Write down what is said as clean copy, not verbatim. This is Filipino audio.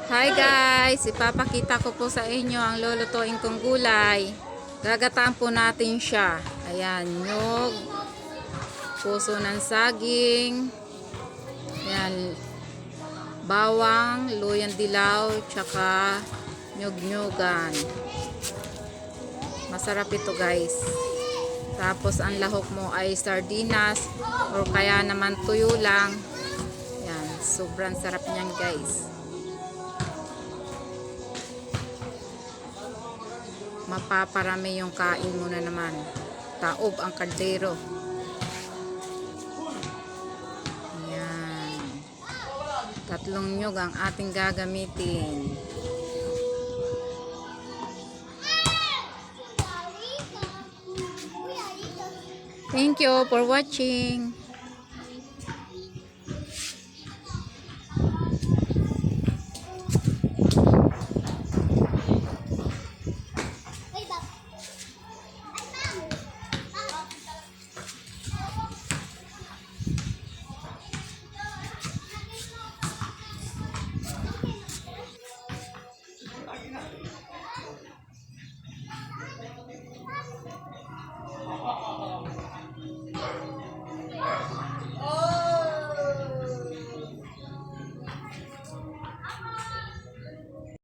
Hi guys! Ipapakita ko po sa inyo ang lulutuin kong gulay. Gagataan po natin siya. Ayan, nyug, puso ng saging, ayan, bawang, luyang dilaw, tsaka nyug-nyugan. Masarap ito guys. Tapos ang lahok mo ay sardinas or kaya naman tuyo lang. Ayan, sobrang sarap niyan guys. Mapaparami yung kain mo na naman. Taob ang kaldero. Ayan. 3 nyug ang ating gagamitin. Thank you for watching.